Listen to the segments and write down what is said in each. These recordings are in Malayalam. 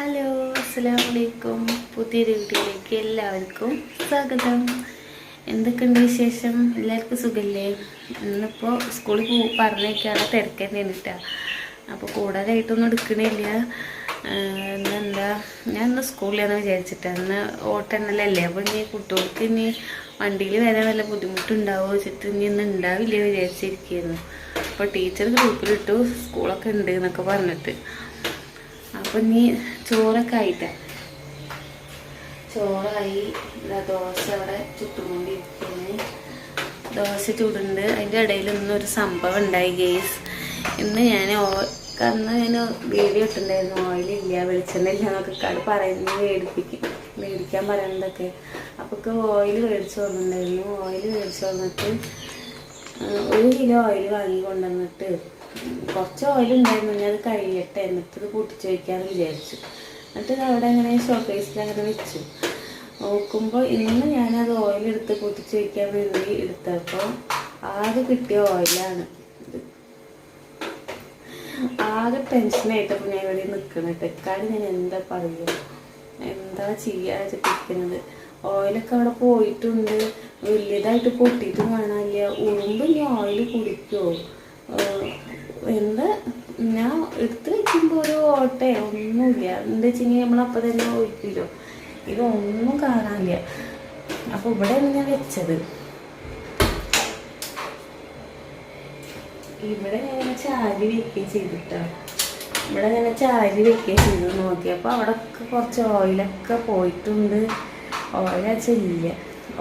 ഹലോ, അസ്സലാമു അലൈക്കും. പുതിയൊരു വീഡിയോയിലേക്ക് എല്ലാവർക്കും സ്വാഗതം. എന്തൊക്കെയുണ്ട് വിശേഷം? എല്ലാവർക്കും സുഖമല്ലേ? ഇന്നിപ്പോൾ സ്കൂളിൽ പറഞ്ഞേക്കാണ് തിരക്ക് തന്നെയാണ് കേട്ടോ. അപ്പോൾ കൂടുതലായിട്ടൊന്നും എടുക്കണില്ല. ഇന്നെന്താ, ഞാൻ ഇന്ന് സ്കൂളിലാന്ന് വിചാരിച്ചിട്ടാണ്. ഇന്ന് ഓട്ടെണ്ണലല്ലേ, അപ്പോൾ ഇനി കുട്ടികൾക്ക് ഇനി വണ്ടിയിൽ വരാൻ വല്ല ബുദ്ധിമുട്ടുണ്ടാവുമോ വെച്ചിട്ട് ഇനി ഇന്ന് ഉണ്ടാവില്ല വിചാരിച്ചിരിക്കുന്നു. അപ്പോൾ ടീച്ചർ ഗ്രൂപ്പിലിട്ടു സ്കൂളൊക്കെ ഉണ്ട് എന്നൊക്കെ പറഞ്ഞിട്ട്. അപ്പം ഇനി ചോറൊക്കെ ആയിട്ടാണ്. ചോറായി, ദോശ അവിടെ ചുട്ടുകൊണ്ടിരിക്കുന്നു. ദോശ ചൂടുണ്ട്. അതിൻ്റെ ഇടയിൽ ഇന്നൊരു സംഭവം ഉണ്ടായി ഗേസ്. ഇന്ന് ഞാൻ വീഡിയോ ഇട്ടുണ്ടായിരുന്നു, ഓയിലില്ല വെളിച്ചെണ്ണ ഇല്ല എന്നൊക്കെ കാട് പറയുന്നത് മേടിക്കാൻ പറയുന്നതൊക്കെ. അപ്പോൾ ഓയിൽ മേടിച്ചു വന്നിട്ടുണ്ടായിരുന്നു. ഓയിൽ മേടിച്ചു വന്നിട്ട് 1 കിലോ ഓയിൽ വാങ്ങി കൊണ്ടുവന്നിട്ട് കുറച്ച് ഓയിൽ ഉണ്ടായിരുന്നു. ഞാൻ അത് കഴിയട്ടെ, എന്നിട്ട് ഇത് പൊട്ടിച്ച് വയ്ക്കാമെന്ന് വിചാരിച്ചു. എന്നിട്ട് അവിടെ അങ്ങനെ ഷോക്കേസിൽ അങ്ങനെ വെച്ചു. നോക്കുമ്പോൾ ഇന്ന് ഞാനത് ഓയിലെടുത്ത് പൊട്ടിച്ച് വയ്ക്കാൻ വേണ്ടി എടുത്തപ്പോൾ ആകെ കിട്ടിയ ഓയിലാണ്. ആകെ ടെൻഷനായിട്ടപ്പോൾ ഞാൻ ഇവിടെ നിൽക്കണത്. എക്കാട് ഞാൻ എന്താ പറയുക, എന്താ ചെയ്യാൻ വെച്ചിട്ടിരിക്കുന്നത്. ഓയിലൊക്കെ അവിടെ പോയിട്ടുണ്ട്, വലിയതായിട്ട് പൊട്ടിയിട്ടും കാണാനില്ല. ഉറുമ്പ് ഇനി ഓയിൽ കുടിക്കുമോ എന്താ. ഞാൻ എടുത്ത് വെക്കുമ്പോൾ ഒരു ഓട്ടയോ ഒന്നുമില്ല. എന്താ വെച്ചെങ്കിൽ നമ്മളപ്പോൾ തന്നെ ഒഴിക്കില്ലോ. ഇതൊന്നും കാണാനില്ല. അപ്പോൾ ഇവിടെയാണ് ഞാൻ വെച്ചത്. ഇവിടെ ഞാൻ ചാരി വെക്കുകയും ചെയ്തിട്ടാണ്. ഇവിടെ ഞാൻ ചാരി വെക്കുകയും ചെയ്തു. നോക്കിയപ്പോൾ അവിടെ കുറച്ച് ഓയിലൊക്കെ പോയിട്ടുണ്ട്. ഓയിൽ വെച്ചില്ല.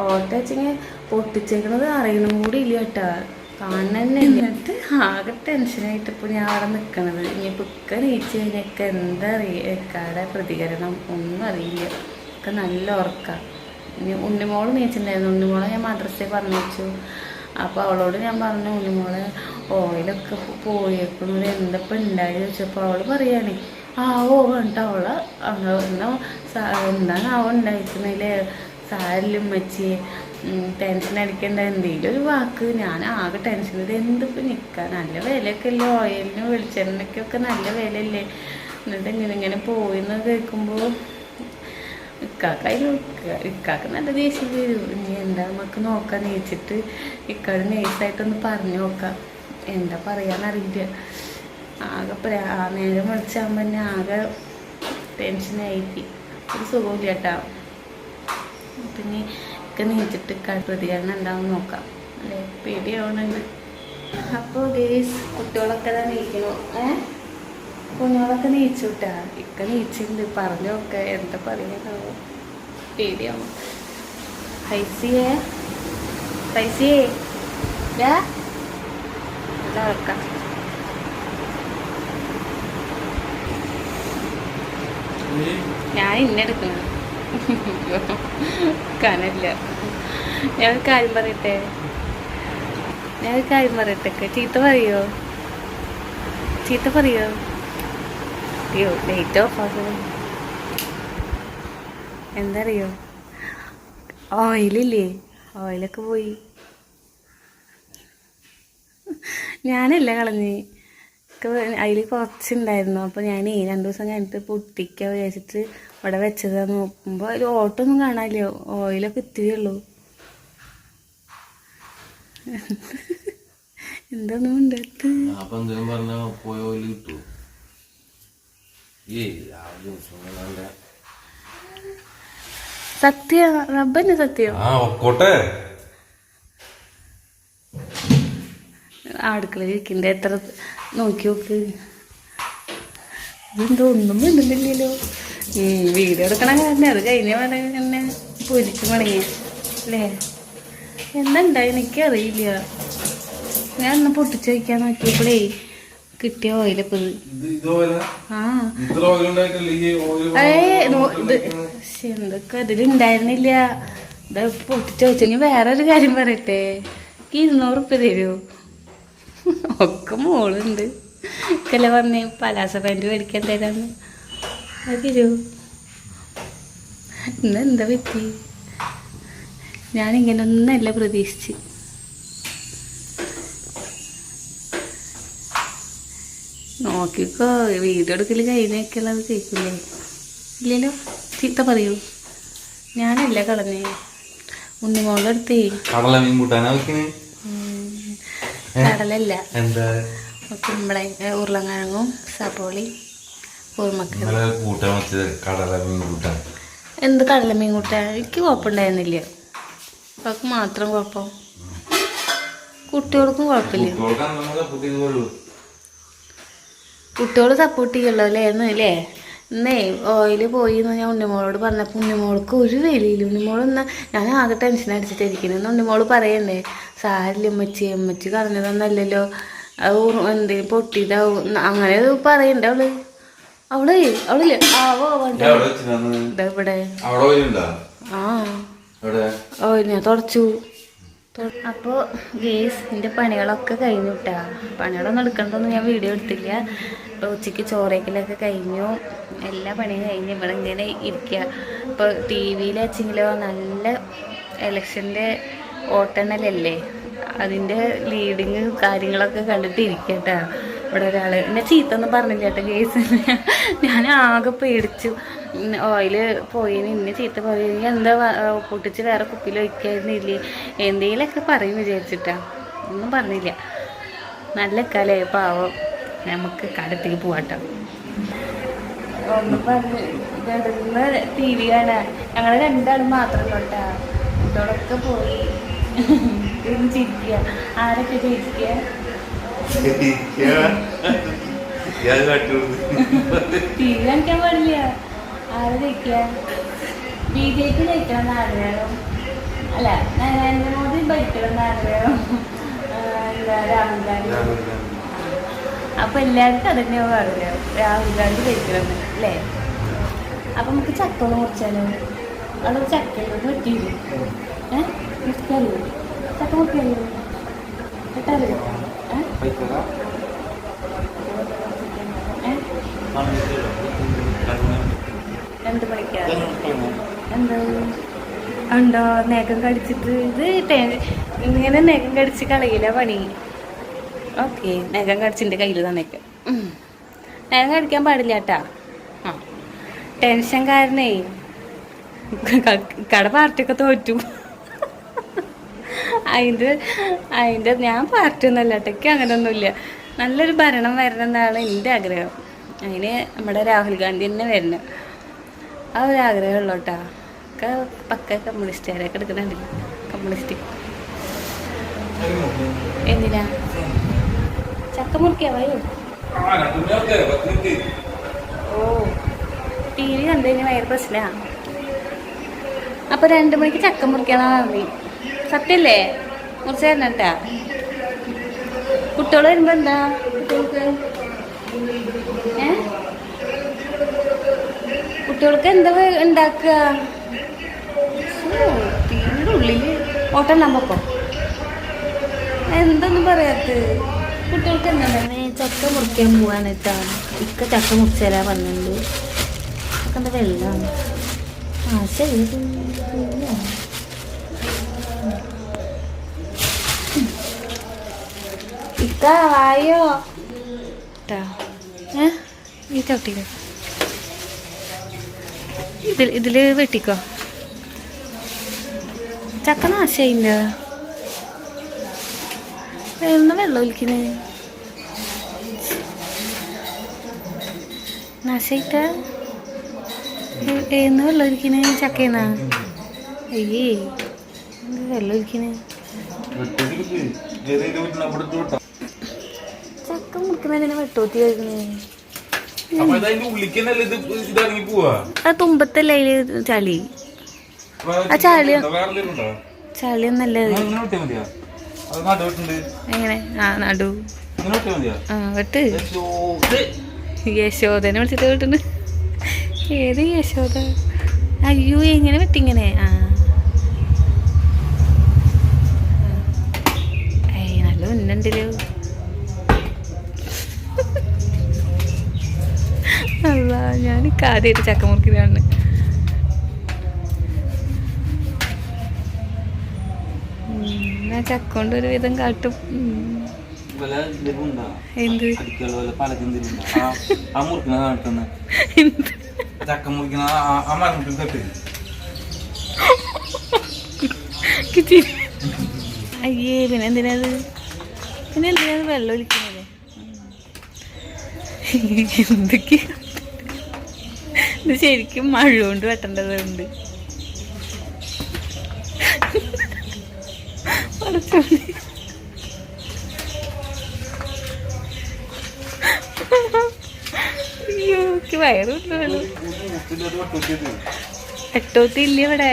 ഓട്ട വെച്ചെങ്കിൽ പൊട്ടിച്ചേക്കണത് അറിയണം കൂടി ഇല്ല കേട്ടോ, കാണുന്നെ. എന്നിട്ട് ആകെ ടെൻഷനായിട്ട് ഇപ്പോൾ ഞാൻ അവിടെ നിൽക്കണത്. ഇനിയിപ്പോൾ ഒക്കെ നീച്ച് കഴിഞ്ഞൊക്കെ എന്താ എക്കാടെ പ്രതികരണം ഒന്നും അറിയില്ല. ഒക്കെ നല്ല ഉറക്കാം. ഇനി ഉണ്ണിമോള് നീച്ചിട്ടുണ്ടായിരുന്നു. ഉണ്ണിമോളെ ഞാൻ മദ്രസയിൽ പറഞ്ഞു. അപ്പോൾ അവളോട് ഞാൻ പറഞ്ഞു, ഉണ്ണിമോളെ ഓയിലൊക്കെ പോയേക്കുന്നത് എന്തപ്പോൾ ഉണ്ടായി ചോദിച്ചപ്പോൾ അവൾ പറയുകയാണ് വേണ്ട അവളെ എന്താണ് ഉണ്ടായിരിക്കുന്നതിൽ സാരിലും വെച്ച് ടെൻഷൻ അടിക്കേണ്ട എന്തെങ്കിലും ഒരു വാക്ക്. ഞാൻ ആകെ ടെൻഷൻ ചെയ്ത് എന്തിപ്പോൾ നിൽക്കാൻ. നല്ല വിലയൊക്കെ അല്ലേ ഓയിലിനും വെളിച്ചെണ്ണയ്ക്കൊക്കെ, നല്ല വിലയല്ലേ. എന്നിട്ട് ഇങ്ങനെ പോയിന്ന് കേൾക്കുമ്പോൾ ഇക്കാക്ക് നല്ല ദേഷ്യം വരും. ഇനി എന്താ നമുക്ക് നോക്കാൻ നീച്ചിട്ട് ഇക്കാട് നേഴ്സായിട്ടൊന്ന് പറഞ്ഞു നോക്കാം. എന്താ പറയാനറിയില്ല. ആകെ നേരം വിളിച്ചാകുമ്പോൾ തന്നെ ആകെ ടെൻഷനായിട്ട് ഒരു സുഖമില്ല കേട്ടോ. പിന്നെ ഒക്കെ നീച്ചിട്ട് പ്രതികരണം ഉണ്ടാവും നോക്കാം അല്ലേ, പേടിയാവുന്നുണ്ട്. അപ്പോൾ ഗേസ് കുട്ടികളൊക്കെ തന്നെ നീക്കണു. കുഞ്ഞുങ്ങളൊക്കെ നീച്ചു വിട്ടാ. ഇക്ക നീച്ചിട്ടുണ്ട്. പറഞ്ഞൊക്കെ എന്താ പറയാനാവും, പേടിയാവും. പൈസയേ നല്ല വെക്കാം. ഞാൻ ഇന്നെടുക്കണം കനല്ല. ഞാനൊരു കാര്യം പറയട്ടെ. ചീത്ത പറയോ? അയ്യോ, ലേറ്റ് ഓഫ് ആകും. എന്താ അറിയോ, ഓയിലില്ലേ, ഓയിലൊക്കെ പോയി. ഞാനല്ല കളഞ്ഞ്, അതിൽ കുറച്ചുണ്ടായിരുന്നു. അപ്പോൾ ഞാൻ 2 ദിവസം കഴിഞ്ഞിട്ട് പൊട്ടിക്കാൻ വിചാരിച്ചിട്ട് ഇവിടെ വെച്ചത്. നോക്കുമ്പോൾ ഒരു ഓട്ടൊന്നും കാണാനില്ല. ഓയിലൊക്കെ ഇത്തിരി ഉള്ളൂ. എന്തൊന്നും ഉണ്ടാത്ത് സത്യം, റബ്ബന്നെ സത്യം. അടുക്കളയിൽ ഇരിക്കണ്ട എത്ര നോക്കി നോക്ക്. ഇതെന്തോ ഒന്നും വേണ്ടുന്നില്ലല്ലോ. വീഡിയോ എടുക്കണ കാരണം അത് കഴിഞ്ഞ തന്നെ പൊരിച്ചു മടങ്ങി അല്ലേ. എന്തുണ്ടായി എനിക്കറിയില്ല. ഞാൻ ഒന്ന് പൊട്ടിച്ച് വയ്ക്കാൻ നോക്കിയപ്പോഴേ കിട്ടിയ ഓയിലപ്പോൾ എന്തൊക്കെ അതിലുണ്ടായിരുന്നില്ല. ഇത് പൊട്ടിച്ച് വെച്ചെങ്കിൽ വേറൊരു കാര്യം പറയട്ടെ, 200 റുപ്യ തരുമോ? ഒക്കെ മോളുണ്ട്. ഇക്കല്ല പറഞ്ഞ് പലാസ പാൻറ് മേടിക്കാൻ തരാന്ന്. അത് തരുമോ? ഇന്നെന്താ പറ്റി? ഞാനിങ്ങനെ ഒന്നല്ല പ്രതീക്ഷിച്ച്. നോക്കിക്കോ, വീഡിയോ എടുക്കൽ കഴിഞ്ഞൊക്കെയുള്ളത് കേൾക്കില്ലേ. ഇല്ലല്ലോ, ചീത്ത പറയൂ. ഞാനല്ല കളഞ്ഞേ, ഉണ്ണിമോളുടെ അടുത്തേ. കടലല്ല, കുമ്പള, ഉരുളക്കിഴങ്ങും സബോളി കൂർമക്ക. എന്ത് കടലമീൻ കൂട്ടാൻ? എനിക്ക് കുഴപ്പമുണ്ടായിരുന്നില്ല. അവർക്ക് മാത്രം കുഴപ്പം, കുട്ടികൾക്കും കുഴപ്പമില്ല. കുട്ടികൾ സപ്പോർട്ട് ചെയ്യുള്ളൂ അല്ലേ? ഇന്നേ ഓയിൽ പോയി എന്ന് ഞാൻ ഉണ്ണിമോളോട് പറഞ്ഞപ്പോൾ ഉണ്ണിമോൾക്ക് ഒരു വെളിയില്ല. ഉണ്ണിമോൾ എന്നാൽ ഞാൻ ആകെ ടെൻഷൻ അടിച്ചിട്ടിരിക്കുന്നു. എന്ന് ഉണ്ണിമോൾ പറയണ്ടേ, സാരില്ല അമ്മച്ചി കളഞ്ഞതൊന്നല്ലല്ലോ, അത് എന്തെങ്കിലും പൊട്ടിയതാവും അങ്ങനെ പറയണ്ട. അവളില്ലേ ഇവിടെ ഞാൻ തുടച്ചു. അപ്പോൾ ഗേസ് എൻ്റെ പണികളൊക്കെ കഴിഞ്ഞു കേട്ടാ. പണികളൊന്നും എടുക്കണ്ടൊന്നും ഞാൻ വീഡിയോ എടുത്തില്ല. ഇപ്പോൾ ഉച്ചയ്ക്ക് ചോറേക്കലൊക്കെ കഴിഞ്ഞു, എല്ലാ പണിയും കഴിഞ്ഞ് ഇവിടെ ഇങ്ങനെ ഇരിക്കുക. ഇപ്പോൾ ടി വിയിൽ വെച്ചെങ്കിലോ നല്ല ഇലക്ഷൻ്റെ വോട്ടെണ്ണലല്ലേ, അതിൻ്റെ ലീഡിങ് കാര്യങ്ങളൊക്കെ കണ്ടിട്ട് ഇരിക്കട്ടാ. ഇവിടെ ഒരാൾ എന്നെ ചീത്തൊന്നും പറഞ്ഞില്ല കേട്ടോ ഗേസ്. ഞാൻ ആകെ പേടിച്ചു. ഓയിൽ പോയിന് ഇന്നെ ചീത്ത പറയുക, എന്താ പൊട്ടിച്ച് വേറെ കുപ്പിയിൽ ഒഴിക്കായിരുന്നില്ലേ, എന്തെങ്കിലുമൊക്കെ പറയും വിചാരിച്ചിട്ടാ. ഒന്നും പറഞ്ഞില്ല. നല്ല കലേ പാവം. നമുക്ക് കടത്തേക്ക് പോവാട്ടോ. ഒന്നും പറഞ്ഞ് കിടന്ന് ടി വി കാണാ. ഞങ്ങൾ രണ്ടാളും മാത്രം കേട്ടാ. കുട്ടികളൊക്കെ പോയി ചിരിക്കുക. ആരൊക്കെ ചിരിക്കുക? ടി വി കാണിക്കാൻ പാടില്ല. ആരെ ജയിക്കുക? ബി ജെ പി ജയിക്കണം ആഗ്രഹം, അല്ല നരേന്ദ്രമോദി ഭരിക്കണം ആഗ്രഹം, എന്താ രാഹുൽ ഗാന്ധി. അപ്പൊ എല്ലാവർക്കും അതന്നെ ആഗ്രഹം, രാഹുൽ ഗാന്ധി ജയിക്കണം അല്ലേ? അപ്പൊ നമുക്ക് ചക്ക ഒന്ന് മുറിച്ചാലോ? അവിടെ ചക്കയൊക്കെ വെട്ടിയില്ലേ? മുറിക്കാലോ? ചക്ക മുറിക്കാലോ? കേട്ടാലോ? എന്ത് മണിക്കാ? എന്താ ഉണ്ടോ നഖം കടിച്ചിട്ട്? ഇത് ഇങ്ങനെ നഖം കടിച്ച് കളയില്ല പണി. ഓക്കെ, നഖം കടിച്ചിൻ്റെ കയ്യിൽ തന്നേക്ക്. നഖം കടിക്കാൻ പാടില്ല കേട്ടാ. ആ ടെൻഷൻ കാരണേ കട പാർട്ടിയൊക്കെ തോറ്റു. അതിൻ്റെ ഞാൻ പാർട്ടി ഒന്നുമല്ല കേട്ടേക്ക്, അങ്ങനെയൊന്നുമില്ല. നല്ലൊരു ഭരണം വരണം എന്നാണ് എൻ്റെ ആഗ്രഹം. അതിന് നമ്മുടെ രാഹുൽ ഗാന്ധി തന്നെ വരണം, ആ ഒരു ആഗ്രഹമുള്ളൂ കേട്ടോ. ഒക്കെ പക്ക കമ്മ്യൂണിസ്റ്റുകാരൊക്കെ എടുക്കുന്നുണ്ടല്ലോ, കമ്മ്യൂണിസ്റ്റ്. എന്തിനാ ചക്ക മുറിക്കാവായോ? ഓ ടി വി കണ്ടു കഴിഞ്ഞാൽ ഭയങ്കര പ്രശ്നമാണ്. അപ്പോൾ 2 മണിക്ക് ചക്ക മുറിക്കാന്നാ മതി. സത്യല്ലേ? മുറിച്ച് തരണം കേട്ടാ. കുട്ടികൾ വരുമ്പോൾ എന്താ കുട്ടികൾക്ക് എന്താ ഉണ്ടാക്കുക? തീരുടെ ഉള്ളിൽ ഓട്ടെണ്ണാൻ പൊക്കോ? എന്തൊന്നും പറയാത്ത കുട്ടികൾക്ക് എന്താ? ചക്ക മുറിക്കാൻ പോവാണ് കേട്ടാ. ഇക്ക ചക്ക മുറിച്ചാലാ പറഞ്ഞുള്ളൂ. ഒക്കെ എന്താ വെള്ളമാണ്. ആ ശരി, ഇക്ക വായോ ഈ ചവിട്ടിക്കോ. ഇതില് വെട്ടിക്കോ. ചക്ക നാശയില്ല. എന്നാ വെള്ളം ഒലിക്കണേ? നാശയിട്ട എന്ന് വെള്ളം ഒലിക്കണേ? ചക്കന്നാ? അയ്യേ വെള്ളം ഒലിക്കണേ. ചക്ക മുറിക്കുന്നതിന് വെട്ടോത്തി കഴിക്കണേ? ആ തുമ്പത്തല്ലേ അതില് ചളി? ആ ചളിയൊന്നല്ല. എങ്ങനെ? ആ നടു. ആ വെട്ട്. യശോദനെ വിളിച്ചിട്ട് വെട്ടുണ്ട്. ഏത് യശോദ? അയ്യോ എങ്ങനെ വെട്ടിങ്ങനെ? ആ നല്ല ഉന്നുണ്ടല്ലോ. അല്ല ഞാൻ ആദ്യമായിട്ട് ചക്ക മുറിക്കുന്നതാണ്. ഞാൻ ചക്ക കൊണ്ട് ഒരു വിധം കാട്ടും. എന്ത് ചക്ക മുറിക്കണ ആ മരത്തിൽ തട്ടി അയ്യേ പിന്നെന്തിനത് വെള്ളം ഒലിക്കുന്നത് എന്തൊക്കെയാ ഇത് ശരിക്കും മഴ കൊണ്ട് വെട്ടേണ്ടതുണ്ട് അയ്യോ വയറുണ്ടല്ലോ എട്ടോത്തി ഇല്ല ഇവിടെ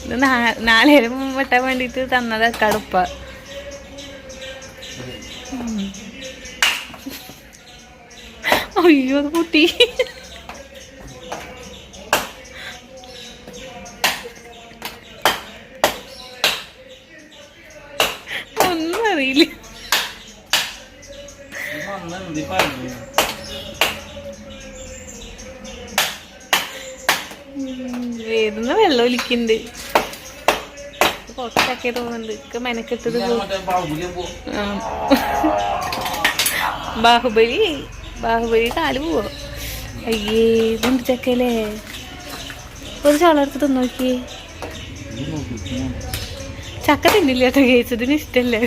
ഇത് 4 നേരം വെട്ടാൻ വേണ്ടിട്ട് തന്നത് കടുപ്പ അയ്യോ അത് പൊട്ടി ഒന്നും അറിയില്ല വേദന വെള്ളം ഒലിക്കുന്നുണ്ട് കുറച്ചൊക്കെ തോന്നുന്നുണ്ട് മെനക്കെട്ടത് ബാഹുബലി കാല് പോവോ അയ്യേ ഇതുണ്ട് ചക്കല്ലേ ഒരു ചോളെടുത്ത് തിന്നു നോക്കിയേ ചക്ക തിന്നില്ല കേട്ടോ കേച്ചതിന് ഇഷ്ടല്ല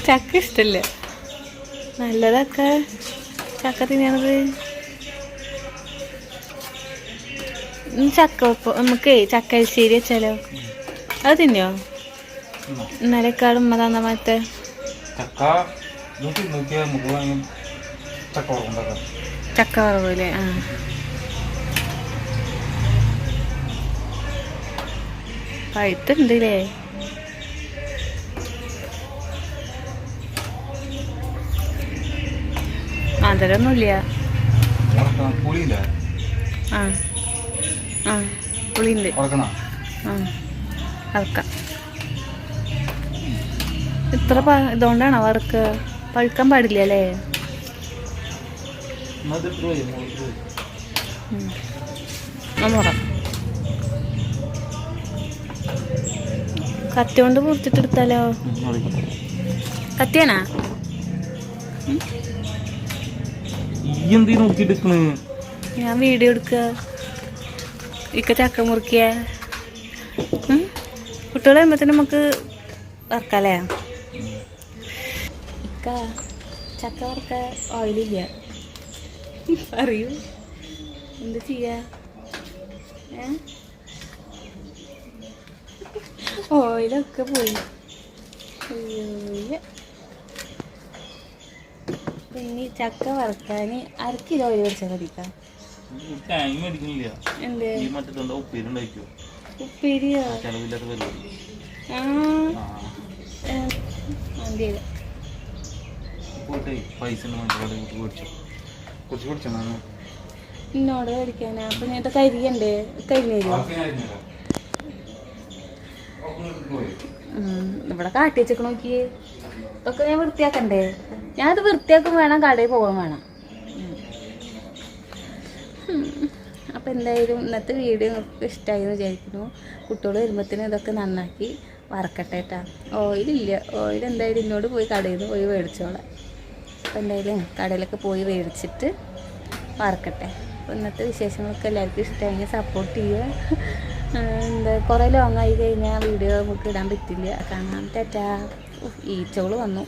ചക്ക ഇഷ്ടല്ല നല്ലതൊക്കെ ചക്ക തിന്നണത് ചക്ക നമുക്ക് ചക്കരിശ്ശേരി വെച്ചാലോ അത് തിന്നോ ഇന്നലെക്കാട് ഉമ്മ തന്ന മറ്റേ ചക്ക വറവല്ലേ ആ പഴുത്തുണ്ടല്ലേ മധുരൊന്നുമില്ല ആ ആ പുളിയുണ്ട് ആ വറുക്കാം ഇത്ര ഇതുകൊണ്ടാണോ വറുക്കുക പഴുക്കാൻ പാടില്ല അല്ലേ കത്തി കൊണ്ട് മുറിച്ചിട്ടെടുത്താലോ കത്തിയാനാ ഞാൻ വീഡിയോ എടുക്കുക ഇക്ക ചക്ക മുറിക്കുക കുട്ടികൾ വരുമ്പത്തിന് നമുക്ക് വറക്കാല്ലേ ഇക്ക ചക്ക വറക്ക ഓയിലില്ല അറിയൂ എന്ത് ചെയ്യാ ഓയിലൊക്കെ പോയി അയ്യോ പിന്നെ ചക്ക വറക്കാൻ 1/2 കിലോ ഓയിൽ മേടിച്ചാൽ മതിക്കാം ഉപ്പേരിയോ എന്നോട് മേടിക്കാനാ അപ്പൊ ഞാൻ കരിയണ്ടേ കരിഞ്ഞോ ഇവിടെ കാട്ടി വെച്ചൊക്കെ നോക്കിയേ ഇതൊക്കെ ഞാൻ വൃത്തിയാക്കണ്ടേ ഞാനത് വൃത്തിയാക്കും വേണം കടയിൽ പോകാൻ വേണം അപ്പോൾ എന്തായാലും ഇന്നത്തെ വീഡിയോ നിങ്ങൾക്ക് ഇഷ്ടമായി എന്ന് വിചാരിക്കുന്നു കുട്ടികൾ വരുമ്പോഴത്തേനും ഇതൊക്കെ നന്നാക്കി വറക്കട്ടെ കേട്ടോ ഓയിലില്ല ഓയിൽ എന്തായാലും ഇന്നോട് പോയി കടയിൽ നിന്ന് പോയി മേടിച്ചോളാം അപ്പോൾ എന്തായാലും കടയിലൊക്കെ പോയി മേടിച്ചിട്ട് വറക്കട്ടെ അപ്പോൾ ഇന്നത്തെ വിശേഷങ്ങളൊക്കെ എല്ലാവർക്കും ഇഷ്ടമായെങ്കിൽ സപ്പോർട്ട് ചെയ്യുക എന്താ കുറേ ലോങ്ങായി കഴിഞ്ഞാൽ വീഡിയോ നമുക്ക് ഇടാൻ പറ്റില്ല കാണാം ടാറ്റാ ഈച്ചകൾ വന്നു